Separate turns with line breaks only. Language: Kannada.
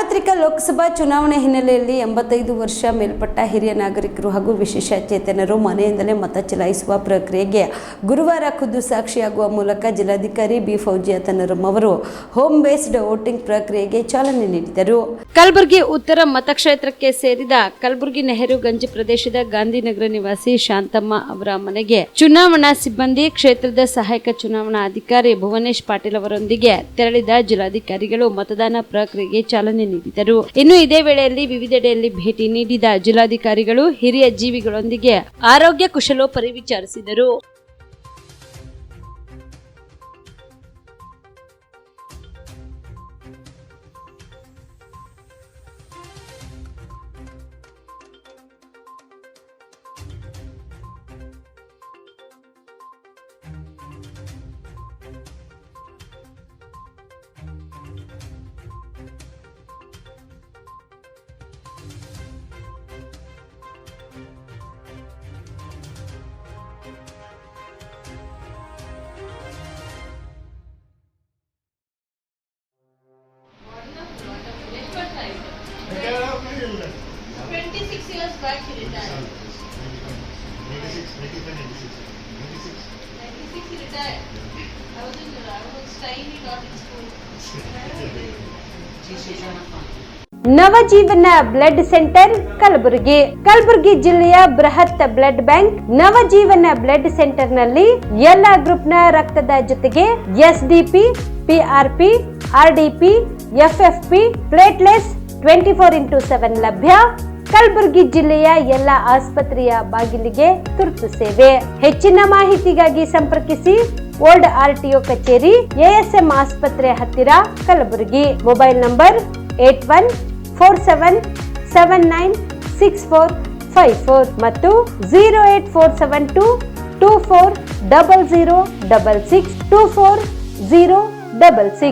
ಸಾರ್ವತ್ರಿಕ ಲೋಕಸಭಾ ಚುನಾವಣೆ ಹಿನ್ನೆಲೆಯಲ್ಲಿ 85 ವರ್ಷ ಮೇಲ್ಪಟ್ಟ ಹಿರಿಯ ನಾಗರಿಕರು ಹಾಗೂ ವಿಶೇಷ ಚೇತನರು ಮನೆಯಿಂದಲೇ ಮತ ಚಲಾಯಿಸುವ ಪ್ರಕ್ರಿಯೆಗೆ ಗುರುವಾರ ಖುದ್ದು ಸಾಕ್ಷಿಯಾಗುವ ಮೂಲಕ ಜಿಲ್ಲಾಧಿಕಾರಿ ಬಿ ಫೌಜಿಯಾ ತನ್ನರಂ ಅವರು ಹೋಮ್ ಬೇಸ್ಡ್ ವೋಟಿಂಗ್ ಪ್ರಕ್ರಿಯೆಗೆ ಚಾಲನೆ ನೀಡಿದರು. ಕಲಬುರಗಿ ಉತ್ತರ ಮತಕ್ಷೇತ್ರಕ್ಕೆ ಸೇರಿದ ಕಲಬುರಗಿ ನೆಹರುಗಂಜ್ ಪ್ರದೇಶದ ಗಾಂಧಿನಗರ ನಿವಾಸಿ ಶಾಂತಮ್ಮ ಅವರ ಮನೆಗೆ ಚುನಾವಣಾ ಸಿಬ್ಬಂದಿ, ಕ್ಷೇತ್ರದ ಸಹಾಯಕ ಚುನಾವಣಾ ಅಧಿಕಾರಿ ಭುವನೇಶ್ ಪಾಟೀಲ್ ಅವರೊಂದಿಗೆ ತೆರಳಿದ ಜಿಲ್ಲಾಧಿಕಾರಿಗಳು ಮತದಾನ ಪ್ರಕ್ರಿಯೆಗೆ ಚಾಲನೆ ನೀಡಿದರು. ಇನ್ನು ಇದೇ ವೇಳೆಯಲ್ಲಿ ವಿವಿಧೆಡೆಯಲ್ಲಿ ಭೇಟಿ ನೀಡಿದ ಜಿಲ್ಲಾಧಿಕಾರಿಗಳು ಹಿರಿಯ ಜೀವಿಗಳೊಂದಿಗೆ ಆರೋಗ್ಯ ಕುಶಲೋಪರಿ ವಿಚಾರಿಸಿದರು.
Years back he retired. 96 he retired. I was staying in Dotting school.
Navajeevan blood centre Kalaburagi. Kalaburagi ಜಿಲ್ಲೆಯ ಬೃಹತ್ blood bank Navajeevan blood centre ನಲ್ಲಿ ಎಲ್ಲಾ ಗ್ರೂಪ್ನ ರಕ್ತದ ಜೊತೆಗೆ ಎಸ್ಡಿಪಿ, ಪಿಆರ್ಪಿ, ಆರ್ಡಿಪಿ, ಎಫ್ಎಫ್ಪಿ, ಪ್ಲೇಟ್ಲೆಟ್ಸ್ 24x7 ಲಭ್ಯ. ಕಲಬುರಗಿ ಜಿಲ್ಲೆಯ ಎಲ್ಲ ಆಸ್ಪತ್ರೆಯ ಬಾಗಿಲಿಗೆ ತುರ್ತು ಸೇವೆ. ಹೆಚ್ಚಿನ ಮಾಹಿತಿಗಾಗಿ ಸಂಪರ್ಕಿಸಿ ಓಲ್ಡ್ ಆರ್ಟಿಒ ಕಚೇರಿ, ಎಎಸ್ಎಂ ಆಸ್ಪತ್ರೆ ಹತ್ತಿರ, ಕಲಬುರಗಿ. ಮೊಬೈಲ್ ನಂಬರ್ 8147979654 ಮತ್ತು 08472240066 240066.